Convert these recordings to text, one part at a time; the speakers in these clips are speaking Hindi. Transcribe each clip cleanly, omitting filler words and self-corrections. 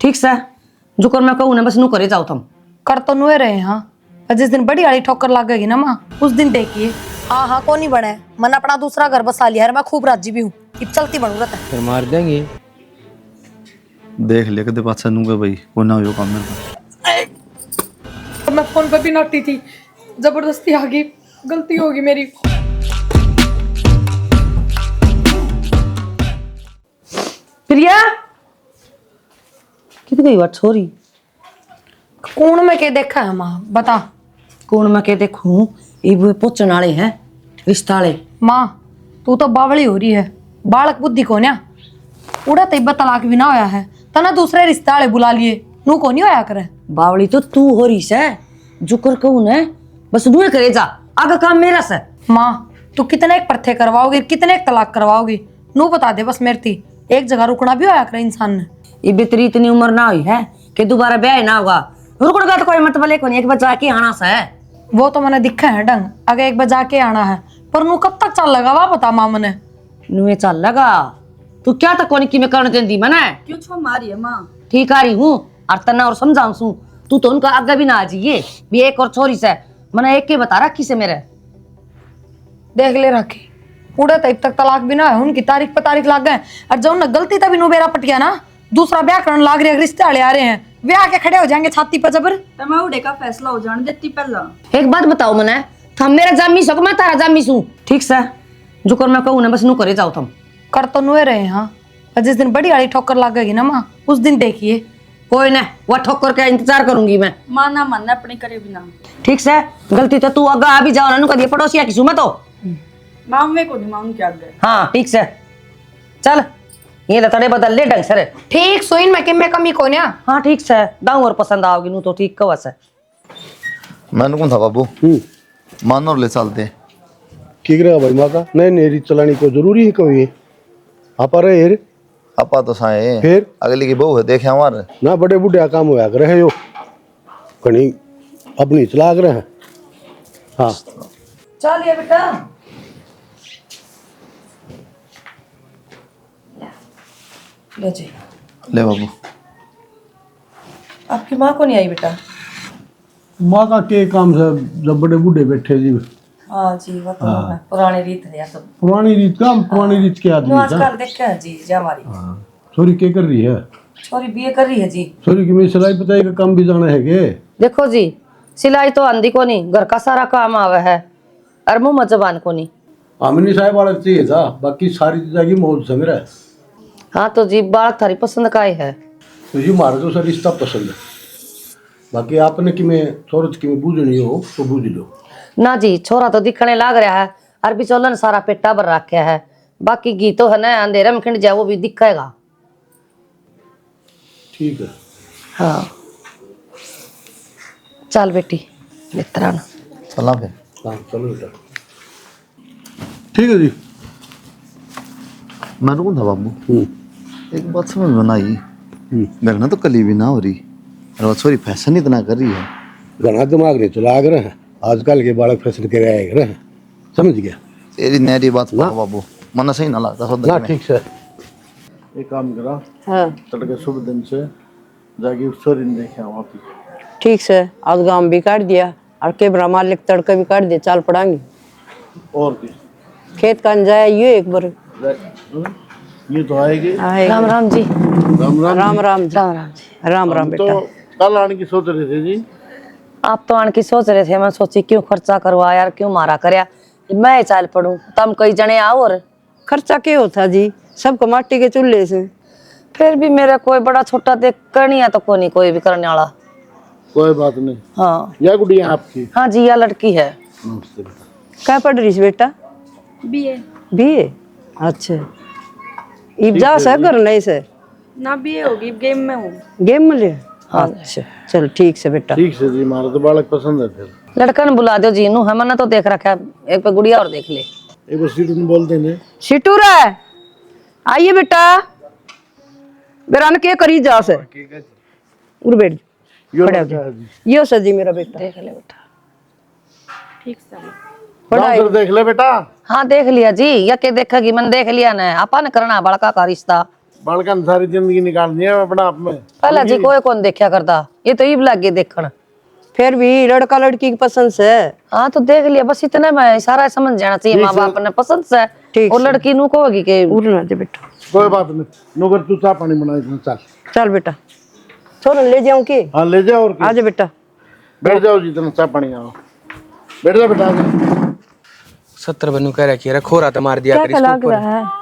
ठीक से जो कर मैं कहूँ ना बस नू करे जाओ तुम। कर तो नुए रहे हाँ, पर जिस दिन बड़ी वाली ठोकर लगेगी ना माँ उस दिन देखिए। हाँ हाँ कौन नहीं बने, मैंने अपना दूसरा घर बसा लिया है, मैं खूब राजी भी हूँ। अब चलती बनू रहता है। फिर मार देंगे। देख ले कदे पास नूंगा भाई वो ना हो काम मेरे मैं फोन पे भी नोटी थी, जबरदस्ती आ गई, गलती होगी मेरी। प्रिया कितनी गई बात छोरी? कौन में के देखा है माँ बता। कौन मैं के देखूं? ये पोचन वाले हैं रिश्ता वाले। माँ तू तो बावली हो रही है, बालक बुद्धि को ना उड़ा तिब्बत तलाक भी ना होया है तना दूसरे रिश्ते वाले बुला लिए, नू को नहीं होया करे। बावली तो तू हो रही से, जुकर कहूं ने बस नू करे जा, आगे काम मेरा से। माँ तू कितने एक परथे करवाओगी, कितने एक तलाक करवाओगी, नू बता दे बस। मेरे थी एक जगह रुकना भी होया करे इंसान ने। ये बेतरी इतनी उम्र ना हुई है कि दोबारा ब्याह ना होगा। रुकने तो कोई मतलब लेको नहीं, एक बार जाके आना सा है। वो तो मैंने दिखा है ढंग, आगे एक बार जाके आना है, पर नू कब तक चल लगा वा बता माँ मने। नुए चल लगा तू क्या तक कोनी की मैं करने देंदी मने क्यों छो मारी है माँ? ठीक आ रही हूँ और तना और समझाऊं सू। तू तो उनका आगे भी ना आ जाइए भी एक और छोरी से मने एक के बता रखी से मेरे। देख ले रखी उड़ा तब तक तलाक भी ना है, उनकी तारीख पे तारीख लाग गए, और जब ना गलती तभी नु बेरा पटिया ना दूसरा ब्याह करने लाग रहे, रिश्ते वाले आ रहे हैं, ब्याह के खड़े हो जाएंगे छाती पर जबर। तो मैं उड़े का फैसला हो जाने देती पहला। एक बात बताओ मने, थम मेरा जामी सको मैं तारा जामी सू। ठीक से जो कर मैं कहूँ ना बस नू करे जाओ तुम। कर तो नुए रहे हाँ, पर जिस दिन बड़ी वाली ठोकर लगेगी ना माँ उस दिन देखिए। कोई ना वह ठोकर का इंतजार करूंगी मैं। माँ ना मानना अपने करे बिना। ठीक से गलती तो तू आगा आ भी जाओ ना, कभी पड़ोसिया की सुमा तो। माँ में को नहीं माँ क्या गए। हाँ ठीक से चल ये लतड़े बदल ले ढंग से रे। ठीक सोइन में कि मैं कमी को ना। हाँ ठीक से दाऊ और पसंद आओगी नू तो ठीक कवा से। मैंने कौन था बाबू मान और ले चलते ठीक रहेगा भाई माता। नहीं नहीं रीत चलानी को जरूरी है कभी आप रहे हेर अपा तो साए फिर अगली की बहू है देखे हमारे ना बड़े बूढ़े काम होया कर रहे हो कहीं अपनी चला कर रहे हैं। हाँ चल ये बेटा ले जी। ले बाबू आपकी माँ को नहीं आई बेटा? माँ का के काम से जब बड़े बूढ़े बैठे जी। हाँ जी वो तो है, पुरानी रीत है या तो पुरानी रीत का पुरानी रीत के आदमी था। आजकल देखा है जी जी हमारी छोरी क्या कर रही है? छोरी बीए कर रही है जी। छोरी की मैं सिलाई पताई का काम भी जाना है के? देखो जी सिलाई तो आंधी को नहीं, घर का सारा काम आवा है और मुँह में जबान को नहीं। आमिनी साहब वाला चाहिए था, बाकी सारी चीज़ें मौज संग रहा है। हाँ तो जी बात थारी पसंद का ही है। तो जी मारे तो सर रिश्ता पसंद है, बाकी आपने कि मैं छोरत की में बूझनी हो तो बूझ लो ना जी। छोरा तो दिखने लाग रहा है, अरबी चोलन सारा पेटा भर रखा है, बाकी घी तो है ना अंधेरे में खिंड जाए वो भी दिखेगा। ठीक है। हाँ चल बेटी मित्रा ना चला फिर। हाँ चलो बेटा ठीक है जी। मैंने कौन था बाबू एक बात समझ में ना आई मेरे ना तो कली भी ना हो रही और वो छोरी फैशन इतना कर रही है। घना दिमाग नहीं चला रहे हैं आजकल के बालक फैशन के रहे हैं, समझ गया तेरी नहरी बात ना बाबू मन सही ना लगता ना। सौदा में। ठीक से एक काम करा हाँ तड़के शुभ दिन से जाके उस छोरी ने देखे वहाँ पे। ठीक से आज गांव भी काट दिया और कैमरा मालिक तड़का भी काट दिया, चाल पड़ांगे और की खेत का जाए ये एक बार ये तो आएगी। राम राम जी। राम राम राम राम जी, राम राम जी। राम राम तो बेटा। कल आने की सोच रहे थे जी। आप तो आने की सोच रहे थे, मैं सोची क्यों खर्चा करवा यार, क्यों मारा करया, मैं चाल पड़ू तम कई जने आओ। और खर्चा क्या होता जी, सबको माटी के चूल्हे से। फिर भी मेरा कोई बड़ा छोटा देख करनी है तो कोई कोई भी करने वाला। कोई बात नहीं। हाँ या गुड़िया आपकी? हाँ जी या लड़की है। नमस्ते बेटा। क्या पढ़ रही है बेटा? BA BA. अच्छा इब जा से घर नहीं से ना बीए होगी, गेम में हूँ। गेम में ले। अच्छा चल ठीक से बेटा। ठीक से जी, मारा तो बालक पसंद है। फिर लड़का ने बुला दो जी, नू हमने तो देख रखा है, एक पे गुड़िया और देख ले। एक बार सीट में बोल देने। शिटू रे आइए बेटा, बेरान के करी जा से उर बैठ यो सजी मेरा बेटा। देख ले बेटा। ठीक से पढ़ाई देख ले बेटा। हाँ देख लिया जी, या के देखेगी मन देख लिया ना, अपन करना बड़का का रिश्ता। बालका ने सारी जिंदगी निकाल दी है अपना आप में। पहले जी कोई कौन देखा करता, ये तो ईब लग गई देखना। फिर भी लड़का लड़की की पसंद से। हाँ तो देख लिया बस इतने में सारा समझ जाना चाहिए, माँ बाप ने पसंद से। ठीक और लड़की नू कहोगी कि उड़ना दे बेटा। कोई बात नहीं, नौकर तू चाय पानी बना इतना चल। चल बेटा, छोड़ ले जाऊं की? हाँ ले जाओ और आ जा बेटा। बैठ जाओ जितना चाय पानी आओ, बैठ जा बेटा। 70 बनू कह रखी है, खोरा तो मार दिया कर क्या इसको लग ऊपर। रहा है?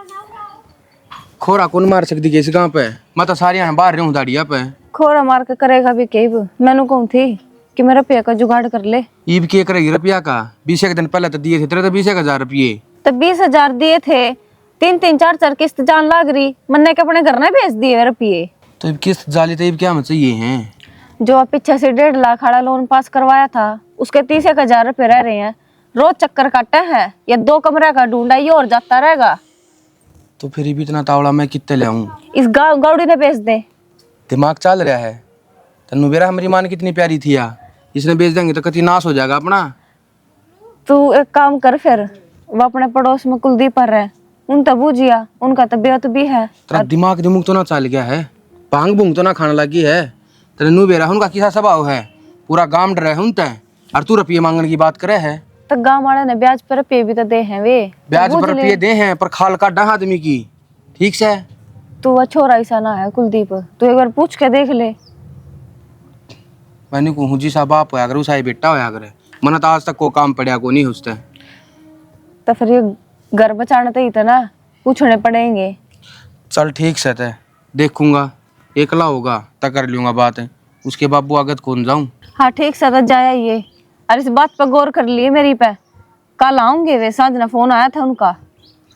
खोरा कौन मार सकती है इस गांव पे? मैं तो सारी बाहर रहूं दाड़िया पे। खोरा मार के करेगा भी कई मैंने कहूँ थी कि मेरा रुपया का जुगाड़ कर ले। ईब के करेगी रुपया का? 20 एक दिन पहले तो दिए थे तेरे तो 20,000 रुपये। तो 20,000 दिए थे, 3-3 4-4 किस्त जान लाग रही, मन्ने के अपने घर ना भेज दिए रुपये। तो ईब किस्त जाली तो ईब क्या में चाहिए हैं? जो पीछे से 1.5 लाख वाला लोन पास करवाया था उसके 30,000 रुपये रह रहे हैं। रोज चक्कर काटा है, या 2 कमरे का ढूंढा ये और जाता रहेगा। तो फिर भी इतना तावड़ा मैं कितने ले आऊं? इस गौड़ी ने बेच दे। दिमाग चल रहा है तन्नू बेरा? हमारी मान कितनी प्यारी थी या, इसने बेच देंगे तो कति नाश हो जाएगा अपना। तू एक काम कर फिर, वो अपने पड़ोस में कुलदीप पर है, उन तो बूझिया, उनका तबीयत भी है। तेरा दिमाग दिमुग तो ना चल गया है? भांग भूंग तो ना खाने लगी है? तेरे नू बेरा उनका किसा स्वभाव है? पूरा गांव डर है उनते, और तू रुपये मांगने की बात करे है? तो गाँव वाले ने ब्याज पर रुपये भी तो दे हैं वे। ब्याज पर रुपये दे हैं पर खाल का डहा आदमी की। ठीक से तू वो छोरा ऐसा ना है कुलदीप, तू एक बार पूछ के देख ले। मैंने कहूँ जी सा बाप होया करे, उसा बेटा होया करे। मना तो आज तक को काम पड़ा को नहीं उसते। तो फिर ये घर बचाने तो ही था ना, पूछने पड़ेंगे। चल ठीक से ते देखूंगा, एकला होगा तो कर लूंगा बात। उसके बाबू आगत कौन जाऊं? हाँ ठीक से तो जाया ये, और इस बात पर गौर कर लिए मेरी पे। कल आऊंगे वे, सांझ फोन आया था उनका।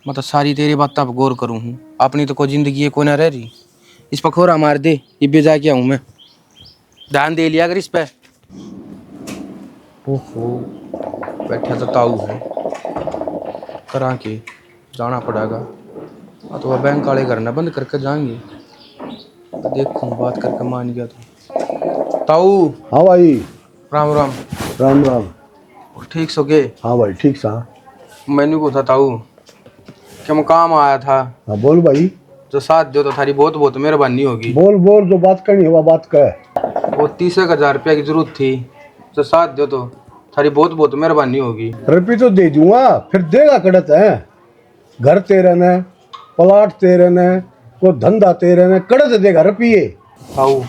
मैं तो सारी तेरी बात पर गौर करूँ हूँ, अपनी तो कोई जिंदगी है कोई ना रह रही। इस पर खोरा मार दे, ये बेजा के आऊँ मैं। ध्यान दे लिया अगर इस पे। ओहो बैठा तो ताऊ है, करा के जाना पड़ेगा। तो वह बैंक वाले घर ना बंद करके जाएंगे, देखूँ बात करके मान गया तो। ताऊ हाँ भाई। राम राम। राम राम। ठीक सो गए? हाँ भाई ठीक सा। मैंने को था ताऊ क्या मैं काम आया था। हाँ बोल भाई। जो साथ दो तो थारी बहुत बहुत मेहरबानी होगी। बोल बोल, जो बात करनी है वो बात कह। वो 30,000 रुपया की जरूरत थी, जो साथ दो तो थारी बहुत बहुत मेहरबानी होगी। रुपये तो दे दूंगा, फिर देगा कड़त है। घर तेरे ने, प्लाट तेरे ने, को धंधा तेरे ने, कड़त देगा रुपये। ताऊ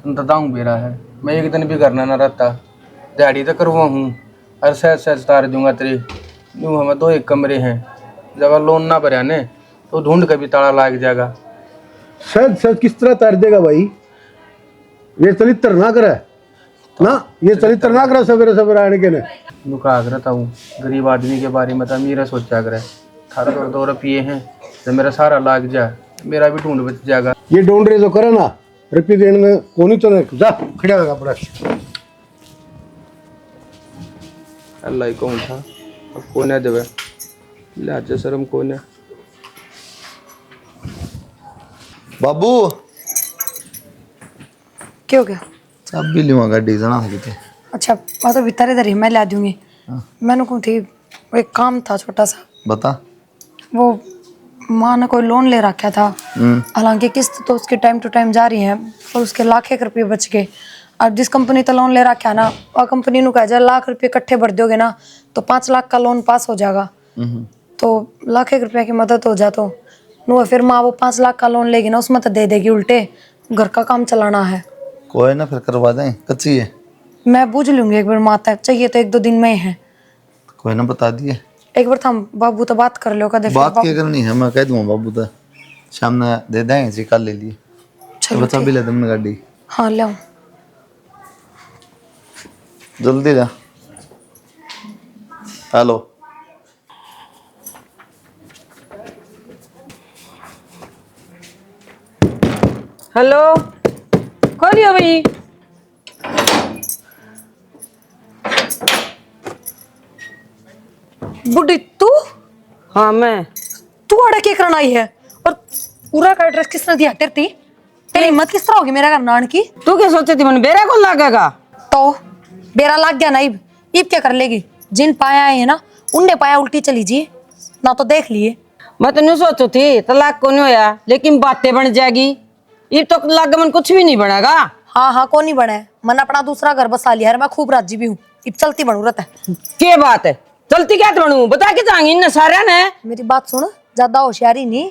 तुम तो दाऊँ बेरा है, मैं एक दिन भी करना ना रहता, दिहाड़ी तो करवा हूँ और सहज सहज तार दूंगा तेरे। यूँ हमें 2 एक कमरे हैं, जब लोन ना भरा ने तो ढूंढ के भी ताला लाग जाएगा। सच सच किस तरह तार देगा भाई? ये चरित्र ना करे ना, ये चरित्र ना करे सवेरे सवेरे आने के ने। नुका करता हूँ गरीब आदमी के बारे में तो मेरा सोचा करे। थारा तो 2 रुपये हैं, जब मेरा सारा लाग जाए मेरा भी ढूंढ बच जाएगा। ये ढूंढ रहे तो करे ना, रुपये देने में कोनी तो नहीं जा खड़ा होगा पड़ा। अल्लाह ही कौन था अब कोने देवे, लाज शर्म कोने। बाबू क्या हो गया? सब भी लूँगा गाड़ी जाना है किते। अच्छा मैं तो भीतर इधर ही मैं ला दूंगी। मैंने कहूँ थी वो एक काम था छोटा सा। बता। वो माँ ने कोई लोन ले रखा था, हालांकि किस्त तो उसकी टाइम टू टाइम जा रही है, और उसके लाख एक रुपये बच गए। अब जिस कंपनी तो लोन ले रखा है ना, वह कंपनी नु कहा जाए लाख रुपये इकट्ठे भर दोगे ना तो 5 लाख का लोन पास हो जाएगा। तो लाख एक रुपये की मदद हो जा तो नु फिर माँ वो 5 लाख का लोन लेगी ना, उसमें तो दे देगी उल्टे। घर का काम चलाना है। कोई ना फिर करवा दें, कच्ची है। मैं बूझ लूंगी एक बार, माता चाहिए तो 1-2 दिन में ही है। कोई ना बता दिए। एक बार थम बाबू तो बात कर लो कदे। बात क्या करनी है, मैं कह दूंगा बाबू तो शाम में दे देंगे जी, कल ले लिए। तो बता भी ले तुमने गाड़ी। हाँ ले आऊं। जल्दी जा। हेलो हेलो, खोलियो भाई। बुढ़ी तू? हाँ मैं। तू अड़ा क्या करना आई है? और पूरा का एड्रेस किसने दिया? तेरी तेरी हिम्मत किस तरह होगी मेरा घर नान की? तू क्या सोचे थी मन बेरा कौन लागेगा? तो बेरा लाग गया ना इब। इब क्या कर लेगी? जिन पाया है ना उनने पाया उल्टी चली जी ना, तो देख लिए। मैं तो नहीं सोचू थी तलाक को नहीं होया, लेकिन बातें बन जाएगी। ये तो लाग मन कुछ भी नहीं बनेगा। हाँ हाँ, कौन नहीं बना है, मन अपना दूसरा घर बसा लिया है, मैं खूब राजी भी हूँ। अब चलती बनू रहता है। क्या बात है, चलती क्या बनू, बता के जाएंगी इन सारे ने। मेरी बात सुन, ज्यादा होशियारी नहीं,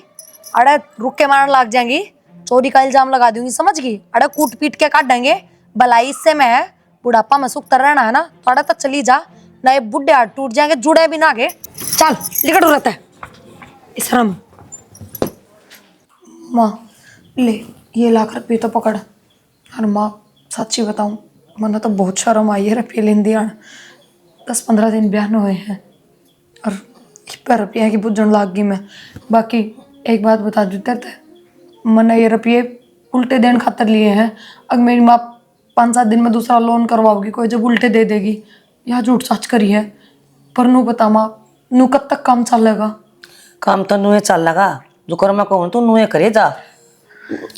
अरे रुक के मारने लग जाएंगी, चोरी का इल्जाम लगा दूंगी, समझ गई? अरे कूट पीट के काट देंगे, भलाई इससे मैं है, बुढ़ापा में सुख कर रहना है ना, थोड़ा तक चली जा, नए बुढ़े हाथ टूट जाएंगे, जुड़े भी ना आगे। चल लिकट रहता है इसरम। माँ ले ये ₹1,00,000 तो पकड़। और माँ सच्ची बताऊं, मैंने तो बहुत शर्म आई है रुपये लेन दिया। 10-15 दिन ब्याह हुए हैं और रुपया की बुझन लाग गई मैं। बाकी एक बात बता देते थे, मैंने ये रुपये उल्टे देने खातर लिए हैं। अगर मेरी माँ 5-7 दिन में दूसरा लोन करवाओगी, कोई जब उल्टे दे देगी या झूठ सच करी है। पर नू बता माँ, नू कब तक काम चलेगा? काम तो नुए चल लगा, जो कर मैं कहूँ तो नुए करे जा।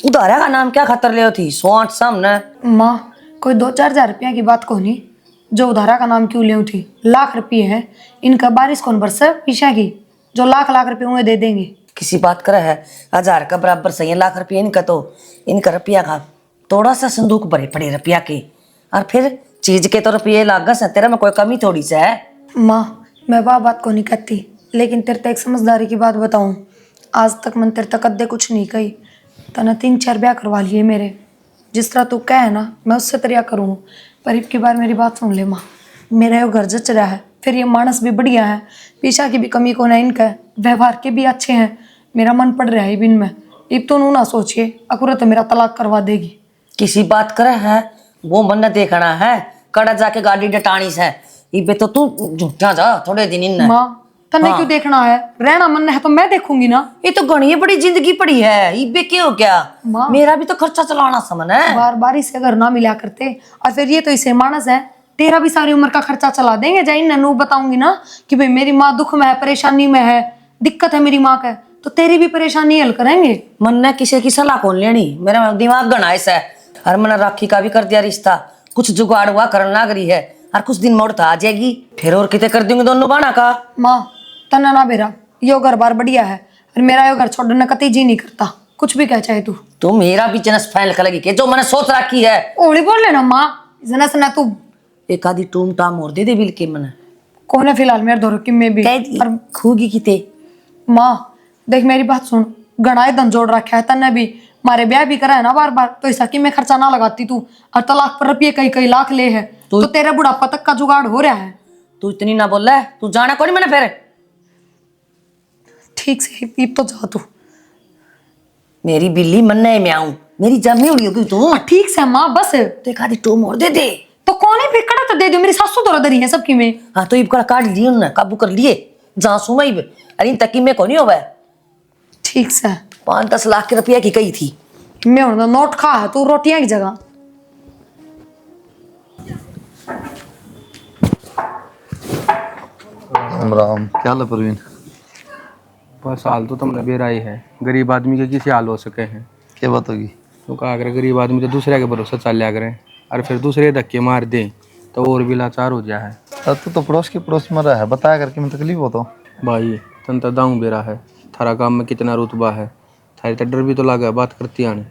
उधारा का नाम क्या खतर ले थी 108 सामने। माँ कोई 2-4 हज़ार रुपया की बात को नहीं, जो उधारा का नाम क्यों ले थी? ₹1,00,000 हैं, इनका बारिश कौन बरसे पीछा की, जो लाख रुपये उन्हें दे देंगे। किसी बात करे है, 1000 का बराबर सही है, ₹1,00,000 इनका तो, इनका रुपया का थोड़ा सा संदूक भरे पड़े रुपया के, और फिर चीज के तो रुपये लागस है, तेरा में कोई कमी थोड़ी सा है। माँ मैं वाह बात को नहीं कहती, लेकिन तेरे तक एक समझदारी की बात बताऊं, आज तक मैंने तेरे तक अद्दे कुछ नहीं कही, तने 3-4 ब्याह करवा लिए मेरे। जिस तरह तू कहे ना मैं उससे तरिया करूँ, पर अब की बार मेरी बात सुन ले माँ, मेरा यो घर जच रहा है, फिर ये मानस भी बढ़िया है, पीछा की भी कमी को ना इनका, व्यवहार के भी अच्छे हैं, मेरा मन पड़ रहा है इबिन में। अब तो नू ना सोचिए अकुरत मेरा तलाक करवा देगी। किसी बात करे है, वो मन न देखना है, कड़ा जाके गाड़ी डटानी से, इबे तो तू झूठा जा थोड़े दिन इन। माँ तने क्यों देखना है, रहना मन है तो मैं देखूंगी ना। ये तो घनी बड़ी जिंदगी पड़ी है, इबे क्यों हो गया, माँ मेरा भी तो खर्चा चलाना समन है। बार बार इसे अगर ना मिला करते, और फिर ये तो इसे मानस है, तेरा भी सारी उम्र का खर्चा चला देंगे। जाइन ननू बताऊंगी ना कि भाई मेरी माँ दुख में है, परेशानी में है, दिक्कत है मेरी माँ का, तो तेरी भी परेशानी हल करेंगे। मन ने किसी की सलाह कौन लेनी, मेरा दिमाग गणाइस है। और मैंने राखी का भी कर दिया रिश्ता, कुछ जुगाड़ हुआ करने लग रही है, और कुछ दिन मोड़ तो आ जाएगी, फिर और कितने कर दूंगी दोनों बाना का। माँ तना ना बेरा, यो घर बार बढ़िया है, और मेरा यो घर छोड़ने कतई जी नहीं करता, कुछ भी कह चाहे तू। तो मेरा बिजनेस फैल कर लगी के जो मैंने सोच रखी है। ओली बोल लेना माँ, जना सना तू एक आधी टूम टाम और दे दे बिल के मैंने कौन है फिलहाल मेरे धोरो कि मैं भी और खूगी किते। माँ देख मेरी बात सुन, गणाए धन जोड़ रखा है तन्ने भी, मारे ब्याह भी करा है ना बार बार, तो ऐसा कि मैं खर्चा ना लगाती तू, और तलाक पर रुपये कई लाख ले है, तो तेरा बुढ़ापा तक का जुगाड़ हो रहा है। तू इतनी ना बोल रहा है, तू जाना कौन मैंने फिर। ठीक से अब तो जा तू। मेरी बिल्ली मन्ने में आऊं, मेरी जमी उड़ी होगी तू। ठीक से माँ बस, तो एक आधी टूम और दे दे। तो कौन है फिर, कड़ा तो दे दो, मेरी सासू तो रदरी है सबकी में। हाँ तो इब काट लिए उन्होंने, काबू कर लिए, जहाँ सुमा इब अरे इन तकी में कौन ही होगा। ठीक से 5-10 लाख के रुपया की कही थी मैं उन्होंने नोट खा है, तू रोटियां की जगह। राम क्या हाल है परवीन? बस हाल तो तुमने बेरा ही है, गरीब आदमी के किसी हाल हो सके हैं। क्या बात होगी? तो कहा करे गरीब आदमी तो दूसरे के भरोसे चल लिया करें, और फिर दूसरे धक्के मार दे तो और भी लाचार हो जाए है। तू तो पड़ोस की पड़ोस में रहा है, बताया करके मैं तकलीफ हो तो। भाई तन तो दाऊँ बेरा है, थारा काम में कितना रुतबा है, थारी तो डर भी तो लगा बात करती आने।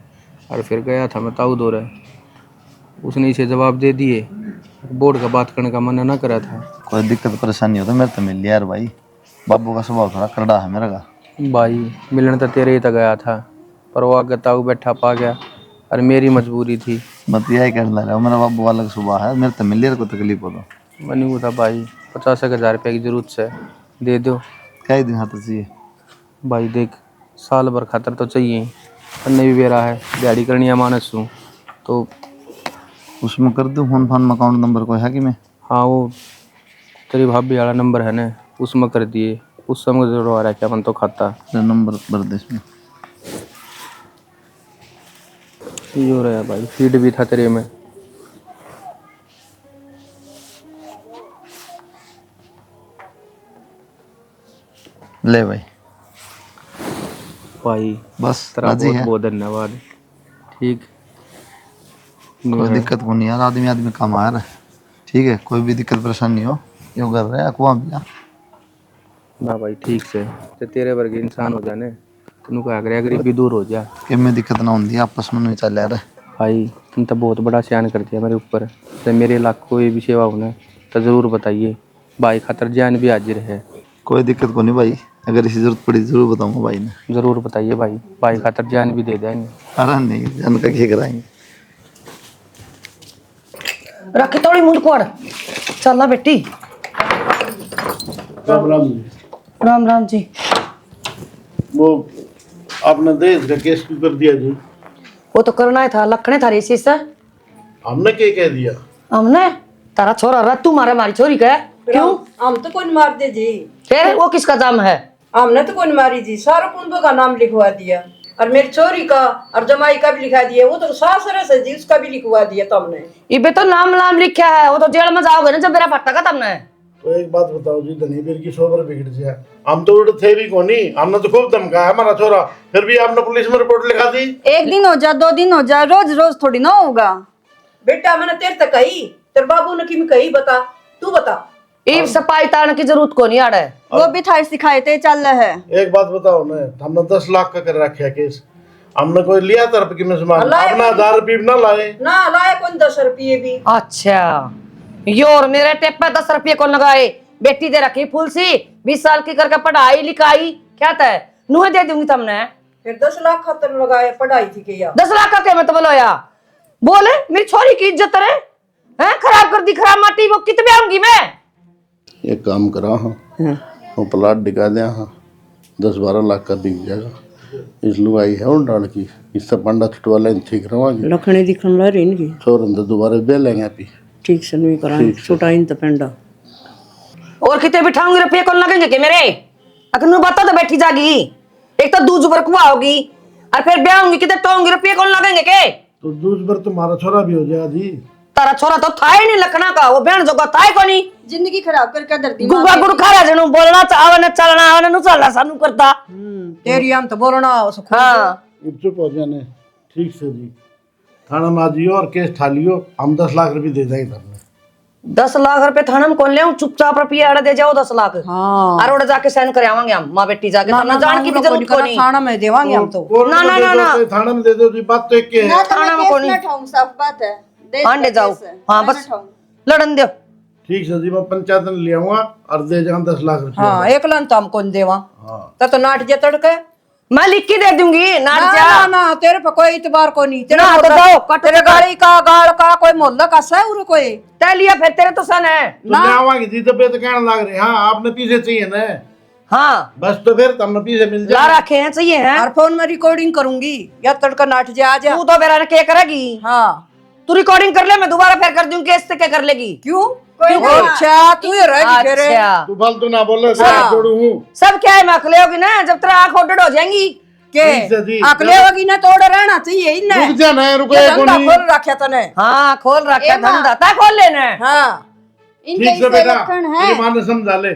और फिर गया था मैं ताऊ दो रहे, उसने इसे जवाब दे दिए, बोर्ड का बात करने का मन ना करा था। कोई दिक्कत परेशानी हो तो मेरे तो मिल लिया यार भाई, बाबू का स्वभाव थोड़ा करड़ा है मेरा का। भाई मिलने तो तेरे ही तक गया था, पर वो आगे ताऊ बैठा पा गया, और मेरी मजबूरी थी। मत यही कर रहा, मेरा बाबू अलग स्वभाव है, मेरे तो मिल लिया, कोई तकलीफ हो तो। बनी हुआ था भाई, 50,000 रुपये की जरूरत से दे दो। क्या ही दिन हाथ चाहिए भाई देख, साल भर खातर तो चाहिए, अन्य भी बेरा है, दिहाड़ी करनी है मानस हूँ तो। उसमें कर दूँ फोन फान में, अकाउंट नंबर कोई है कि मैं? हाँ वो तेरी भाभी वाला नंबर है ना, उसमें कर दिए, उस समय जरूर आ रहा है क्या मन तो खाता नंबर भर दे इसमें। ये हो रहा है भाई, फीड भी था तेरे में। ले भाई भाई बस तेरा राजी बहुत है, बहुत धन्यवाद। ठीक कोई दिक्कत को नहीं यार, आदमी आदमी काम आ रहा है। ठीक है, कोई भी दिक्कत परेशानी हो यो कर रहे हैं, कुआं भी ना भाई ठीक से ते तेरे वर्गे इंसान हो जाने तेन कहा करे गरीबी दूर हो जा। कि मैं दिक्कत ना होती आपस में नहीं चल यार। भाई तुम तो बहुत बड़ा सियान कर दिया मेरे ऊपर। तो मेरे इलाके कोई भी सेवा होना तो ज़रूर बताइए। भाई खातर जान भी हाजिर है। कोई दिक्कत को नहीं भाई, अगर इसी जरूरत पड़ी जरूर बताऊंगा भाई ने। ज़रूर बताइए भाई, भाई खातर जान भी दे देंगे। अरे नहीं, जान का क्या कराएंगे। रख थोड़ी मुंड कोड़ चलना बेटी। राम राम जी। राम राम जी। वो आपने दहेज का केस क्यों कर दिया जी? वो तो करना ही था, लखने था रेसी से। हमने क्या कह दिया? हमने तारा छोरा रत्तू मारे हमारी छोरी का। क्यों? हम तो कौन मार दे जी, फिर वो किसका जाम है? हमने तो कौन मारी जी, सारा कुंबों का नाम लिखवा दिया और मेरी चोरी का और जमाई का भी लिखा दिया। वो तो सास रस है जी, उसका भी लिखवा दिया तुमने। इबे तो नाम नाम लिखा है, वो तो जेल में जाओगे ना जब मेरा फटका का तुमने। तो एक बात बताओ जी, धनीबीर की सोबर बिगड़ जाए। हम तो उड़े थे भी कोनी, हमने तो खूब धमकाया हमारा छोरा, फिर भी आपने पुलिस में रिपोर्ट लिखा दी। एक दिन हो जा, 2 दिन हो जा, रोज रोज थोड़ी ना होगा। बेटा मैंने तेरे तक कही, तेरे बाबू ने की कही, बता तू बता। ईब सफाई तारने की जरूरत को नहीं आड़े। वो भी थाई सिखाए थे चल है। एक बात बताओ ना, हमने 10 लाख का कर रखा केस, हमने कोई लिया तरफ की में सामान, अपना 1000 रुपये ना लाए ना लाए कौन 10 रुपये भी। अच्छा योर मेरे टेप पे 10 रुपये कौन लगाए? बेटी दे रखी फूल सी 20 साल की करके पढ़ाई लिखाई क्या तय नुहे दे दूंगी तुमने। फिर 10 लाख खातर लगाए पढ़ाई थी के। 10 लाख का क्या मतलब बोलो बोले मेरी छोरी की इज्जत रे हैं खराब कर दी, खराब माटी वो कितने आऊंगी मैं। एक काम करा हाँ, वो प्लाट दिखा दिया हाँ, 10-12 लाख का बिक जाएगा। इस लुगाई है उन डाल की, इससे पंडा छुटवा लें ठीक रहोगी। लखने दिखन ला रही इनकी छोरन तो दोबारा दे लेंगे अभी। ठीक से नहीं कराएं, छुटाइन तो पेंडा। और कितने बिठाऊंगी रुपये कौन लगेंगे के मेरे? अगर बता तो बैठी जागी, एक तो दूज पर कुआ होगी और फिर ब्याह होंगी, कितने टोंगी रुपये कौन लगेंगे के? तो दूज पर तुम्हारा छोरा भी हो जाएगा जी। तारा छोरा तो था ही नहीं लखना का, वो बहन जोगा था ही को नहीं। जिंदगी खराब करके धरती गुगा गुड़ खा रहा जनू बोलना चावने चलना आवने नु चलना सानू करता। तेरी हम तो बोलना हाँ चुप हो जाने। ठीक से जी, थाना में आ जियो और केस ठा लियो, हम 10 लाख रुपए दे देंगे तुमने। 10 लाख रुपए थाना में कौन ले? चुपचाप रुपये अड़ दे जाओ 10 लाख। हाँ और उड़ जाके साइन कर आवांगे हम माँ बेटी जाके, तुमने जान की भी जरूरत को नहीं। थाना में देवांगे हम तो। कोर्ट ना, में ना, दे ना, दो, ना। तो थाना में दे दो जी, बात तो एक ही है। थाना में कौन नहीं साफ बात है। आंडे जाओ। हाँ बस लड़न दो। ठीक है जी, मैं पंचायत में ले आऊंगा और दे जाऊंगा 10 लाख रुपए। हाँ एक लन तो हम कौन देवा। हाँ तो नाट जे तड़के मैं लिख के दे दूंगी ना नाट जा। ना ना तेरे पे कोई इतबार को नहीं। तेरे ना, तो जाओ, कट तेरे गाड़ी का गाड़ का कोई मोहल्ला का सह कोई तय लिया फिर तेरे तो सन है। तो ले आवांगे जी, तबियत कहने लग रही। हाँ आपने पीछे चाहिए ना, हाँ बस तो फिर तुमने पीछे मिल ला जाए। रखे हैं चाहिए हैं। और फोन में रिकॉर्डिंग करूंगी या तड़का नाट जे आ जा। तू तो मेरा क्या करेगी? हाँ तू रिकॉर्डिंग कर ले, मैं दोबारा फिर कर दूंगी। कैसे क्या कर लेगी? क्यों अच्छा तू ही रहेगी फिर। अच्छा तू फालतू ना बोले, हाँ। छोड़ू हूँ। सब क्या है, मैं अकले होगी ना जब तेरा आंख ओडेड हो जाएंगी। ठीक है जी। के अकले होगी ना तो ओडे रहना चाहिए इन्हें। रुक जा ना, रुको ये एक धंधा गोली। खोल रखा तने। हाँ खोल रखा धंधा ता खोल लेना है। हाँ ठीक से बेटा, तेरी माँ ने समझा ले,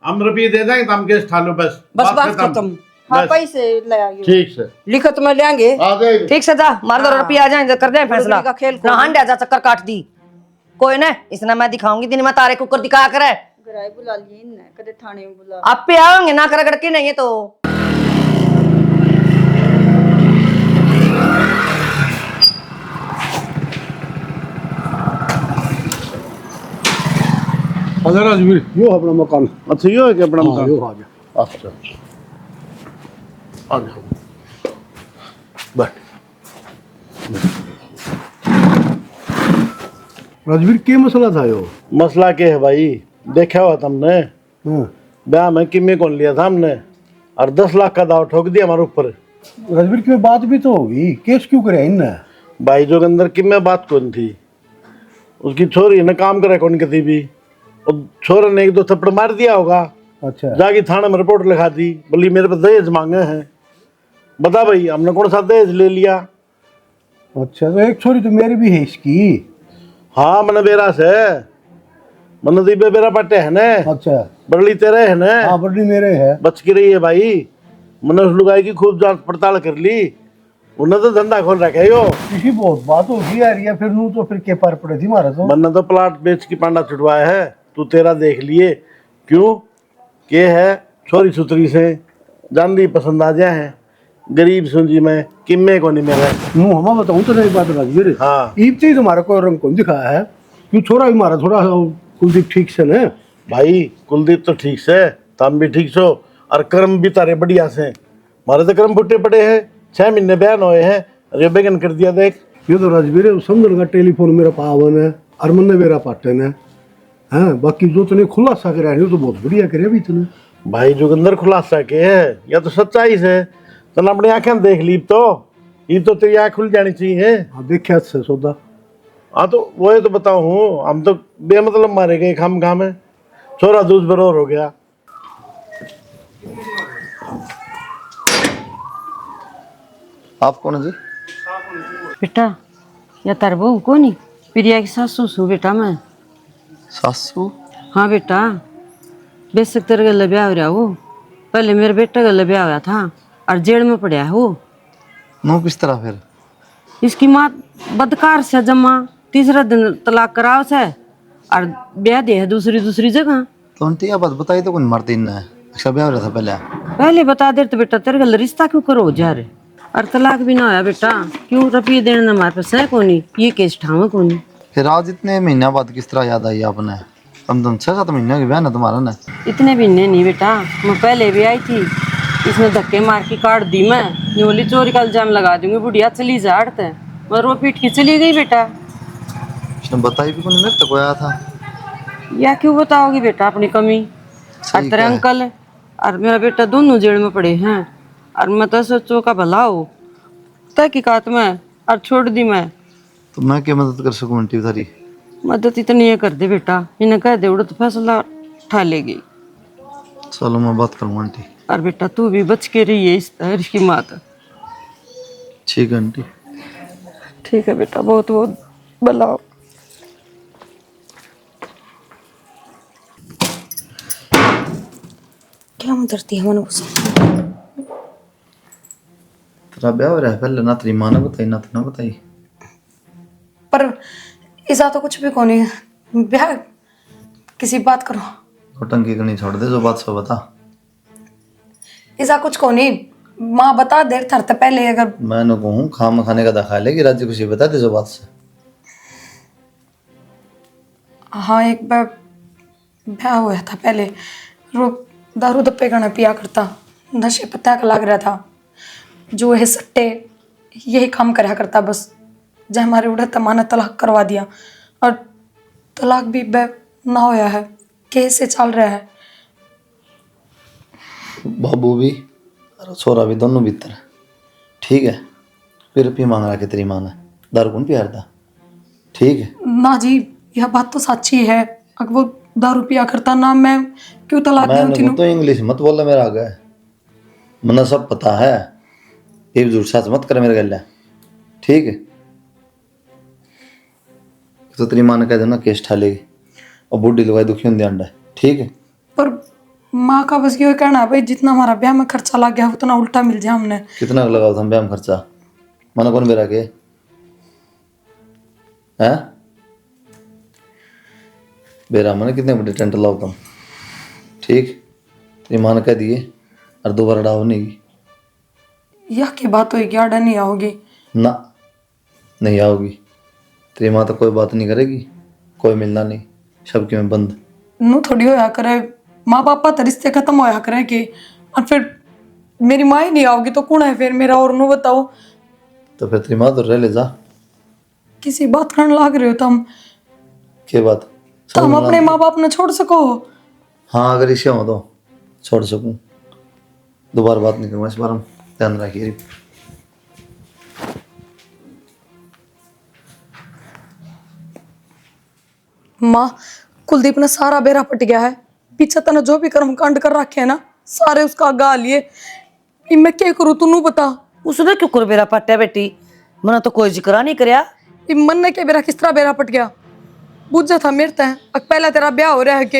हम रुपये दे देंगे तो हम केस ठा लो बस। बस बात खत्म। हाँ बस। पैसे ले आइए। ठीक से लिखत में लेंगे। आ जाएगी। ठीक से जा मार दो रुपये आ जाए कर दे फैसला। का खेल ना हंडे जा चक्कर काट दी कोई ना, इसने मैं दिखाऊंगी दिन में तारे कुकर दिखा करे। घराई बुला लिए इन्हें, कदे थाने में बुला। आप पे आओगे ना कर के नहीं है तो। अगर राजवीर यो अपना मकान। अच्छा यो है कि अपना मकान? यो आ जा। अच्छा आ जाओ, बैठ। राजवीर क्या मसला था यो? मसला क्या है भाई, देखा हुआ तुमने ब्याह में किम्मे कौन लिया था हमने और 10 लाख का दाव ठोक दिया हमारे ऊपर। राजवीर की बात भी तो होगी, केस क्यों करे इनने? भाई जो के अंदर किम्मे बात कौन थी, उसकी छोरी ने काम करे कौन कती भी, और छोरे ने 1-2 थप्पड़ मार दिया होगा। अच्छा जाके थाने में रिपोर्ट लिखा दी, बोली मेरे पे दहेज मांगे हैं। बता भाई हमने कौन सा दहेज ले लिया? अच्छा, तो एक छोरी तो मेरी भी है इसकी। हाँ मैंने बेरा से मैंने दीबे बेरा पट्टे है ने। अच्छा बड़ली तेरे है ने। हाँ बड़ी मेरे है। बच की रही है भाई, मैंने उस लुगाई की खूब जांच पड़ताल कर ली, उन्हें तो धंधा खोल रखा है यो। किसी बहुत बात होगी यार, या फिर नू तो फिर के पार पड़े थी मारा तो। मैंने तो प्लाट बेच की पांडा छुटवाया है, तू तेरा देख लिए। क्यों के है छोरी सुतरी से जानदी पसंद आ जाए है, गरीब सुंजी में किम्मे को नहीं मिले। मुँह हमा बताऊँ तो नहीं बात राजवीर। हाँ ईब से तुम्हारा कोई रंग कौन दिखाया है, क्यों छोरा भी मारा थोड़ा कुलदीप ठीक से न। भाई कुलदीप तो ठीक से, तुम भी ठीक सो, और कर्म भी तारे बढ़िया से। मारे तो कर्म फुटे पड़े हैं, 6 महीने बयान हुए हैं, अरे बेगन कर दिया देख। ये तो राजवीर समझ का टेलीफोन मेरा पावन है और मन मेरा पाटन है। हाँ बाकी जो तूने खुलासा कराया तो बहुत बढ़िया करे भी तूने। भाई जोगिंदर खुलासा के है या तो सच्चाई से, तने अपनी आंखें देख ली तो ये तो तेरी आँख खुल जानी चाहिए। हाँ देखा से सौदा। हाँ तो वो तो बताओ हूँ, हम तो बेमतलब मारे गए खाम खाम है, छोरा दूध बरोर हो गया। आप कौन है जी? बेटा या तार बहू को नहीं, प्रिया की सासू सू बेटा मैं। सासू? हाँ बेटा, बेशक तेरे गले ब्याह हो रहा वो, पहले मेरे बेटे गले ब्याह हुआ था और जेल में पड़ा है वो। नो किस तरह फिर? इसकी माँ बदकार से जमा, तीसरा दिन तलाक कराव से और ब्याह दे है दूसरी जगह। तो आंटी आप बात बताई तो कौन मारती है? अच्छा ब्याह हो रहा था पहले बता दे तो बेटा तेरे गल रिश्ता क्यों करो जा रहे, और तलाक भी ना होया बेटा, क्यों रुपये देने हमारे पास है कोनी, ये केस ठाव कोनी। फिर आज इतने महीना बाद किस तरह याद आई आपने? तुम 6-7 महीने के ब्याह ना तुम्हारा ना। इतने महीने नहीं बेटा, मैं पहले भी आई थी, इसने धक्के मार के काट दी। मैं न्योली चोरी का इल्जाम लगा दूंगी, बुढ़िया चली जा हटते, मैं रो पीट के चली गई बेटा। उसने बताई भी कौन, मेरे तक आया था। या क्यों बताओगी बेटा अपनी कमी? और तेरे अंकल और मेरा बेटा दोनों जेल में पड़े हैं, और मैं तो सोचो का भला हो तहकीकात में और छोड़ दी मैं। तो मैं क्या मदद कर सकूं आंटी थारी? मदद इतनी ये कर दे बेटा, इन्हें कह दे उड़ा तो फैसला उठा लेगी। चलो मैं बात करूंगा आंटी। और बेटा तू भी बच के रही है इस तहरीर की मात। ठीक है आंटी। ठीक है बेटा, बहुत बहुत भला हो। क्या मुदरती है मन को? तेरा ब्याह हो रहा है पहले, ना तेरी माँ ने बताई ना तूने बताई। पर ऐसा तो कुछ भी कौन है, ब्याह किसी बात करो। नौटंकी करनी छोड़ दे, जो बात सो बता। ऐसा कुछ कौन है, माँ बता देर थरते पहले। अगर मैं न कहूँ खाम खाने का दखा लेगी, राज्य खुशी बता दे जो बात से। हाँ एक बार ब्याह हुआ था पहले, दारू दप्पे गाना पिया करता, नशे पत्ता का लग रहा था, जो है सट्टे यही काम करा करता बस। जब हमारे उड़ा तमाना तलाक करवा दिया, और तलाक भी ना होया है, केस से चल रहा है। बाबू भी और छोरा भी दोनों भीतर, ठीक है। फिर रुपये मांग रहा कि तेरी माँ ने, दारू कौन पिया था? ठीक है ना जी, यह बात तो सच्ची है, अगर वो दारू पिया करता ना, मैं क्यों तलाक दूं? तो इंग्लिश मत बोल मेरा आगे, मना सब पता है, ये झूठ साच मत कर मेरे गले, ठीक है। तो तेरी माँ ने कह देना केस ठा लेगी, और बूढ़ी लुगाई दुखी होंगे अंडा, ठीक है। पर माँ का बस ये कहना है भाई, जितना हमारा ब्याह में खर्चा लग गया उतना उल्टा मिल जाए हमने। कितना लगाओ तुम ब्याह में खर्चा? मना कौन बेरा के है? बेरा मैंने कितने बड़े टेंट लाओ तुम, ठीक। तेरी माँ ने कह दिए और दोबारा डाहो नहीं। यह की बात होगी, आडा नहीं आओगी ना, नहीं आओगी। तेरी माँ तो कोई बात नहीं करेगी, कोई मिलना नहीं, सबके में बंद। नू थोड़ी होया करे, माँ पापा तो रिश्ते खत्म होया करे कि, और फिर मेरी माँ ही नहीं आओगी तो कौन है फिर मेरा? और नू बताओ। तो फिर तेरी माँ तो रह ले जा। किसी बात करने लाग रहे हो तुम? क्या बात? तो हम अपने माँ बाप ने छोड़ सको? हाँ अगर इसे हो तो छोड़ सकूं, दोबारा बात नहीं करूँगा इस बार, हम ध्यान रखिए। माँ कुलदीप ने सारा बेरा पट गया है, पीछे तने जो भी कर्म कांड कर रखे है ना, सारे उसका गा लिए। मैं क्या करूँ तू बता? उसने क्यों कर बेरा पट्या बेटी, मना तो कोई जिक्र नहीं करया। मन ने क्या बेरा किस तरह बेरा पट गया? बुझा था मेरे तय, पहला तेरा ब्याह हो रहा है कि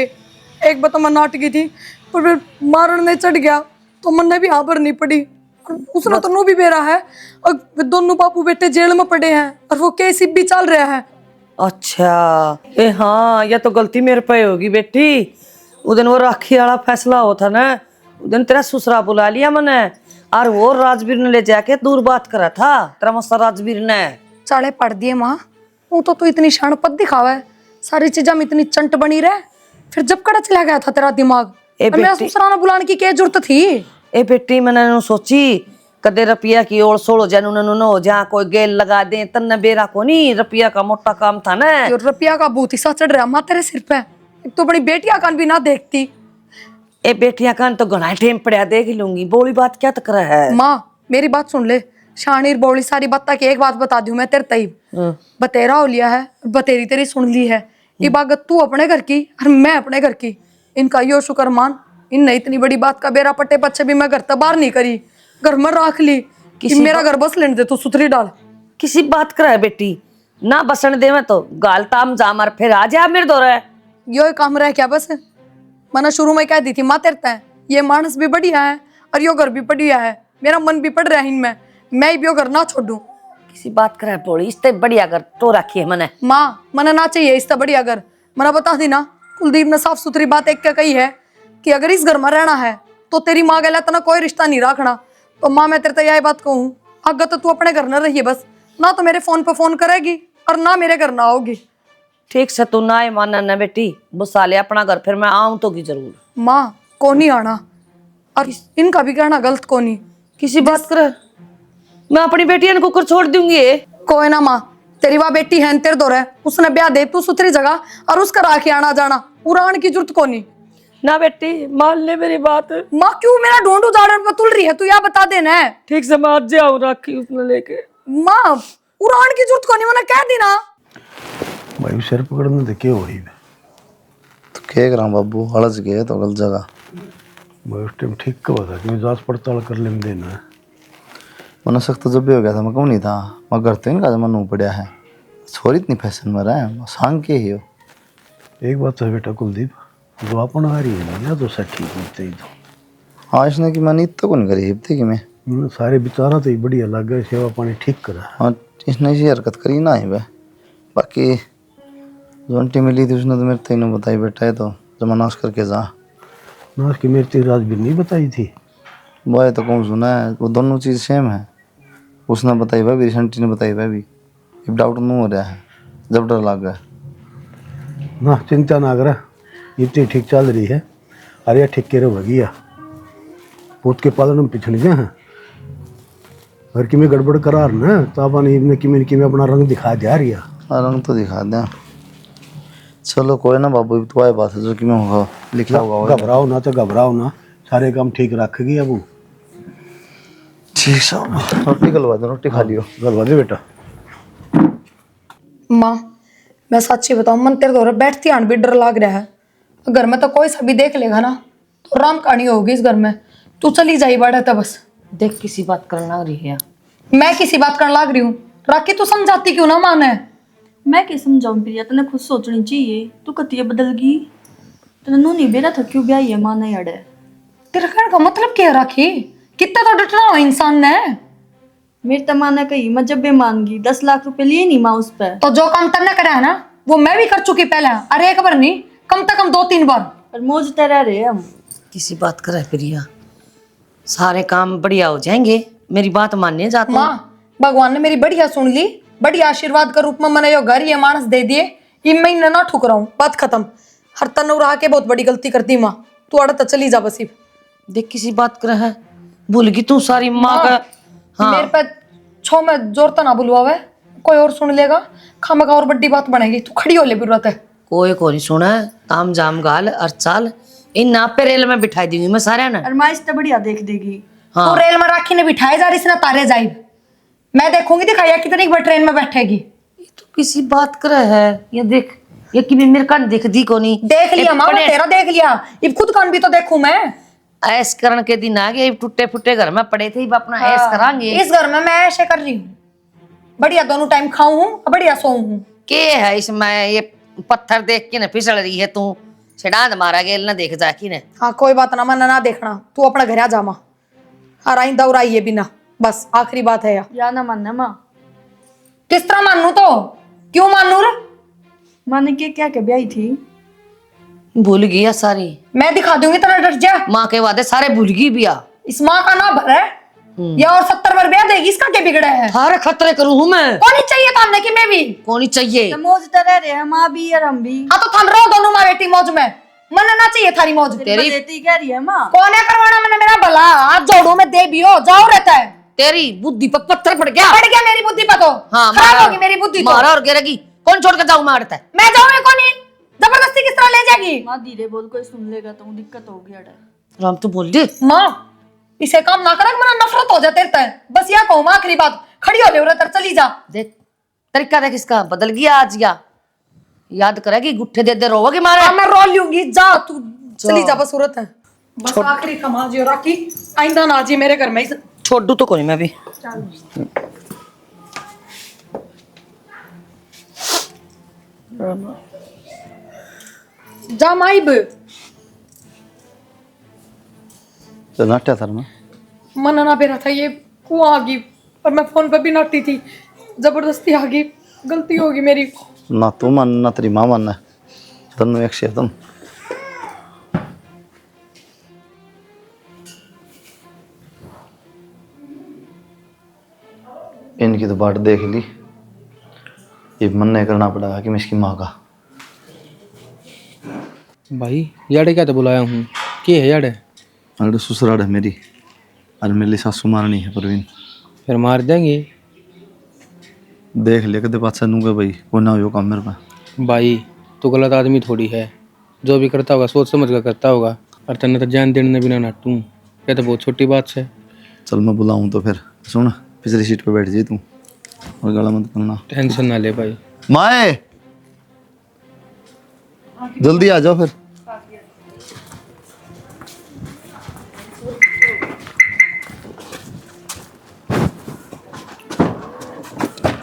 एक बात मैं नाट गई थी, पर फिर मारण ने चढ़ गया तो मन ने भी हाँ पर नहीं पड़ी। उसने तो नो भी बेरा है, और दोनों बापू बेटे जेल में पड़े हैं, और वो केस भी चल रहा है। अच्छा ए हाँ, यह तो गलती मेरे पे होगी बेटी। उस दिन वो राखी वाला फैसला हो था ना, उधर तेरा ससुरा बुला लिया मैंने, और वो राजवीर ने ले जाके दूर बात करा था तेरा मस्ता राजवीर ने। चाले पढ़ दिए माँ, वो तो तू इतनी शानपत दिखावा है, सारी चीजा में इतनी चंट बनी रहे, फिर जब कड़ा चला गया था तेरा दिमाग। और मेरा ससुराना बुलाने की क्या जरूरत थी? ए बेटी मैंने नु सोची कदे रुपया की ओर सोल हो जाए न हो जा, कोई गेल लगा दे तन्ने बेरा को नहीं, रुपया का मोटा काम था ना। यो रुपया का भूत हिस्सा चढ़ रहा माँ तेरे सिर पे, एक तो बड़ी बेटिया कान भी ना देखती। ए बेटिया कान तो घना टेम पड़ा, देख लूंगी, बोली बात क्या तक रहा है। माँ मेरी बात सुन ले, शानीर बोली सारी बात की एक बात बता दूं मैं तेरे तईब, बतेरा हो लिया है, बतेरी तेरी सुन ली है, इबागत तू अपने घर की और मैं अपने घर की। इनका यो शुक्र मान, इनने इतनी बड़ी बात का बेरा पट्टे पच्छे भी मैं घर तक बाहर नहीं करी, घर में रख ली कि मेरा घर बस लेने दे, तू सुथरी डाल। किसी बात कर बेटी ना बसन दे, मैं तो गाल ताम जामर फिर आ जा मेरे दौरे। यो काम रह क्या बस, मैंने शुरू में कह दी थी माँ तेरे तय, ये मानस भी बढ़िया है और यो घर भी बढ़िया है, मेरा मन भी पड़ रहा है इनमें, मैं भी यो घर ना छोड़ू। किसी बात करे बोली, इससे बढ़िया घर तो रखी है मैंने। माँ मने ना चाहिए इससे बढ़िया घर, मैंने बता दी ना, कुलदीप ने साफ सुथरी बात एक क्या कही है कि अगर इस घर में रहना है तो तेरी माँ गला तना कोई रिश्ता नहीं रखना। तो माँ मैं तेरे यही बात कहूँ, अगर तो तू अपने घर न रहिए बस, ना तो मेरे फोन पे फोन करेगी और ना मेरे घर ना आओगी। ठीक से तू ना मानना ना बेटी, बुसा ले अपना घर, फिर मैं आऊं तो की जरूर। माँ को नहीं आना, और इनका भी कहना गलत को नहीं। किसी बात कर, मैं अपनी बेटी को कर छोड़ दूंगी। कोई ना माँ, तेरी वह बेटी है तेरे दो है, उसने ब्याह दे तू सुथरी जगह और उसका राखी आना जाना, उड़ान की जरूरत को नहीं। ना बेटी मान ले मेरी बात। माँ क्यों मेरा ढूंढ उजाड़न पर तुल रही है, तू या बता देना है। ठीक से मैं आज जाऊं राखी उसने लेके। माँ उड़ान की जरूरत को नहीं, मैंने कह दी ना। भाई सिर पकड़ने देखे हो रही तो क्या करा बाबू, हड़स गए तो गलत जगह। मैं उस टाइम ठीक कहा था कि जांच पड़ताल कर लेने देना है। मैंने सख्त जब भी हो गया था, मैं कहूँ नहीं था, मैं घर तो इनका जमाना पड़ा है, छोरी इतनी फैशन में रहा है, सांग के ही हो। एक बात है बेटा कुलदीप, जो अपन आ रही है ना तो सब ठीक होते ही तो। हाँ इसने कि मैंने इतना को नहीं करी हिपते कि मैं सारे बेचारा तो ही बढ़िया लग गए, सेवा पानी ठीक करा। हाँ इसने ऐसी हरकत करी ना ही वह, बाकी जो आंटी मिली थी उसने तो मेरे तेन बताई बेटा है तो जमानाश करके जा ना, उसकी मेरी तेरी राजबीर नहीं बताई थी। वो तो कौन सुना है, वो दोनों चीज़ सेम है, उसने बताई भाभी, आंटी ने बताई भाभी, अब डाउट नहीं हो रहा है, जब डर लग गया ना। चिंता ना कर, इतनी ठीक चल रही है। अरे ठीक के रहो भगिया, पोत के पालन में पिछड़ गए हैं, घर की में गड़बड़ करार ना, तो अपन की में अपना रंग दिखा दिया रही है। रंग तो दिखा दें, चलो कोई ना बाबू, तो आए बात है जो कि मैं होगा लिखा होगा। घबराओ ना, तो घबराओ ना, सारे काम ठीक रखेगी अब। ठीक साहब, रोटी गलवा दो, रोटी खा लियो। गलवा दे बेटा। माँ मैं सच्ची बताऊं, मन तेरे दौरे बैठती आन भी डर लग रहा है, घर में तो कोई सा भी देख लेगा ना तो राम कहानी होगी इस घर में। तू चली जाई बड़ा था बस। देख किसी बात करने लग रही है। मैं किसी बात करने लग रही हूँ, राखी तू समझाती क्यों ना माने। मैं क्या समझाऊं प्रिया, तने खुद सोचनी चाहिए, तू कतिया बदल गई, तने नू नहीं बेरा था क्यों ब्याह ये माना याड़े। तेरा कहने का मतलब क्या है राखी, कितना तो डटना हो इंसान ने। मेरी तमाना कही, मैं जब भी मान गई 10 लाख रुपए लिए नहीं माँ उस पर। तो जो काम तन्ने करा है ना वो मैं भी कर चुकी पहले, अरे एक बार नहीं कम से कम 2-3 बार। और मौज तरह रहे हम। किसी बात करे प्रिया, सारे काम बढ़िया हो जाएंगे, मेरी बात मानने जाता। माँ भगवान ने मेरी बढ़िया सुन ली, बढ़िया आशीर्वाद का रूप में मैंने यो घर ये मानस दे दिए, ये महीने ना ठुकराऊं, बात खत्म। हर तनु रहा के बहुत बड़ी गलती करती माँ, तू अड़ तो चली जा बसी। देख किसी बात करे है, भूल गई तू सारी माँ का। हाँ मेरे पे छो में जोर तो ना बुलवावे, कोई और सुन लेगा, खामखा और बड़ी बात बनेगी, तू खड़ी हो ले जरूरत है। कोई को नहीं सुना, ताम जाम गाल और चाल इन नापे रेल में बिठाई दूंगी मैं सारे ना। और माँ इससे बढ़िया देख देगी। हाँ। तू रेल में राखी ने बिठाए जा रही ना तारे जाई, मैं देखूंगी दिखाया कितनी बार ट्रेन में बैठेगी। ये तो किसी बात करे है, ये देख ये कि मेरे कान दिख दी को नहीं। देख लिया माँ, मैं तेरा देख लिया, अब खुद कान भी तो देखूं मैं। ऐश करण के दिन आ गए, टूटे फूटे घर में पड़े थे, अपना ऐश करांगे। इस घर में मैं ऐसे कर रही हूँ, बढ़िया दोनों टाइम खाऊं हूँ, बढ़िया सोऊं हूँ। के है इसमें, ये पत्थर देख के न फिसल रही है तू, छिड़ांद मारा गेल न देख जाकी ने। हाँ कोई बात ना, मना ना देखना, तू अपना घर आ जा माँ, और आई दौड़ाइए बिना, बस आखिरी बात है या ना मानना माँ। किस तरह मानू, तो क्यों मानू रे। माने के क्या क्या ब्याही थी, भूल गई है सारी। मैं दिखा दूंगी तेरा, डर जा। माँ के वादे सारे भूल गई बिया। इस माँ का ना भर है या और 70 बार ब्याह देगी, इसका क्या बिगड़ा है? थारे खतरे करूँ हूँ मैं। कौन ही चाहिए था हमने कि मैं भी? कौन ही चाहिए? तो मौज तो रह रहे हैं माँ भी और हम भी। हाँ तो थान रहो दोनों माँ बेटी मौज में, मन ना चाहिए थारी मौज। तेरी देती कह रही है माँ। कौन है करवाना मैंने मेरा भला? हाथ जोड़ू मैं दे भी हो जाओ रहता है। तेरी बुद्धि पर पत्थर पड़ गया। पड़ गया मेरी बुद्धि पर तो। हाँ, खराब होगी मेरी बुद्धि तो। मारा और गिरेगी। कौन छोड़ के जाऊँ मैं अड़ता है? मैं जाऊँ कौन ही? जबरदस्ती किस तरह ले जाएगी? माँ धीरे बोल, कोई सुन लेगा तो दिक्कत होगी अड़ा। राम तो बोल दे। माँ इसे काम ना करे, मेरा नफरत हो जाते रहता है। बस यह कहूँ माँ आखिरी बात, खड़ी हो ले उधर, चली जा। देख तरीका देख इसका बदल गया आज। या याद करेगी गुट्ठे दे दे रोवोगी मारे। हाँ, मैं रो लूंगी, जा तू चली जा, बस सूरत है। बस आखिरी कमा जियो राखी, आइंदा ना जी मेरे घर में। छोड़ दू तो कोई मैं भी। जा माइब। तो नाट्या सर में मन ना बेरा था, ये कुआं आ गई और मैं फोन पे भी नाटी थी, जबरदस्ती आ गई, गलती होगी मेरी। ना तू मन ना तेरी माँ मन है, दोनों एक से तुम। इनकी तो बाट देख ली, ये मन नहीं करना पड़ा कि मैं इसकी माँ का। भाई याड़े क्या तो बुलाया हूँ, क्या है याड़े? अरे ससुराल है मेरी, और मेरे लिए सासू मारनी है परवीन। फिर मार देंगे। देख ले कदे पाछा दूंगा भाई, वो ना हो काम मेरे पे। भाई तो गलत आदमी थोड़ी है, जो भी करता होगा सोच समझ कर करता होगा। और तेने तो जान देने बिना नाटू, ये तो बहुत छोटी बात है। चल मैं बुलाऊं तो फिर सुन, पिछली सीट पे बैठ जाइए तू और गला मत करना। टेंशन ना ले भाई। माए जल्दी आ जाओ फिर।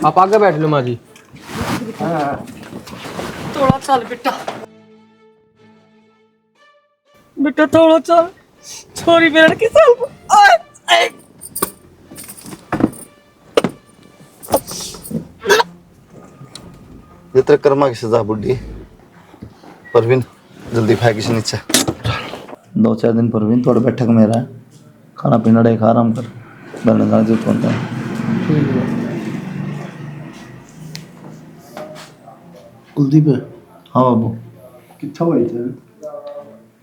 आप आगे बैठ लो माँ जी। थोड़ा चल बेटा, बेटा थोड़ा चल, छोरी बेरन के साल को। ये तेरे कर्मा की सजा बुढ़ी। परवीन जल्दी फेंक इसे नीचे। 2-4 दिन परवीन थोड़ा बैठक में रहा, खाना पीना डे खा, आराम कर, बरने गाने जो बनता है। कुलदीप है? हाँ बाबू। कितना भाई थे?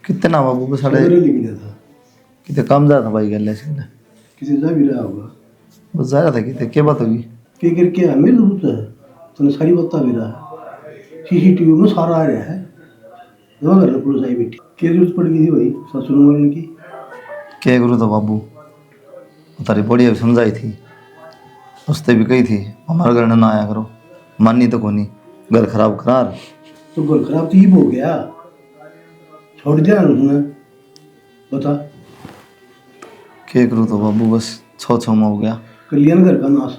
कितना बाबू बस साढ़े मेरे लिए गया था, कितने काम जा था भाई गले से किसी जा भी रहा होगा, बस जा रहा था। कितने क्या बात होगी? क्या करके है मेरे दोस्त है, तूने सारी बता भी रहा, सीसीटीवी में सारा आ रहा है। दवा कर पुलिस आई बेटी, क्या जरूरत पड़ गई थी भाई ससुर मरने की? क्या करूँ तो बाबू, तारी बड़ी अभी समझाई थी, उससे भी कही थी हमारे घर ना आया करो, मानी तो कोनी, घर खराब करार। तो घर खराब तो ये हो गया, छोड़ दिया ना उसने, बता। क्या करूँ तो बाबू, बस 6 में हो गया। कल्याण घर का नाश।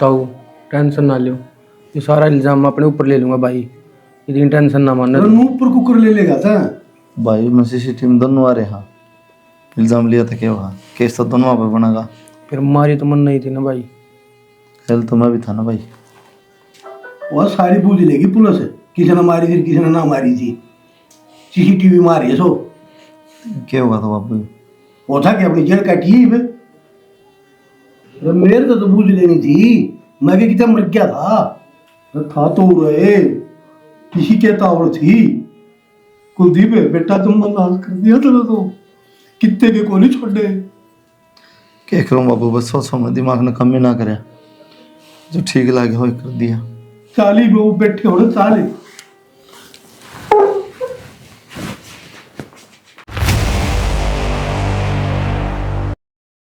ताऊ टेंशन ना लो, ये सारा इल्जाम मैं अपने ऊपर ले लूंगा भाई, इतनी टेंशन ना मानना। मुंह ऊपर कुकर ले लेगा था भाई मैं सीसीटीवी में दोनों आ रहे हाँ, इल्जाम लिया था क्या हुआ, केस तो दोनों पर बनेगा। फिर मारी तो मन नहीं थी ना भाई। खेल तो मैं भी था ना भाई। और सारी पूछ लेगी पुलिस, किसी ने मारी थी किसी ने ना मारी थी, सीसीटीवी मारी है सो। क्या होगा तो बाबू? वो था कि अपनी जेल काटी है। अरे मेरे को तो पूछ लेनी थी, मैं भी कितना मर गया था। अरे था तो रहे, किसी के तावड़ थी। कुलदीप बेटा तुम नाश कर दिया था तो कितने के को नहीं छोड़े। क्या करूँ बाबू, बस सोचो मैं दिमाग ने कमी ना करे, जो ठीक लगे हो कर दिया। चाली में वो बैठे हो चाली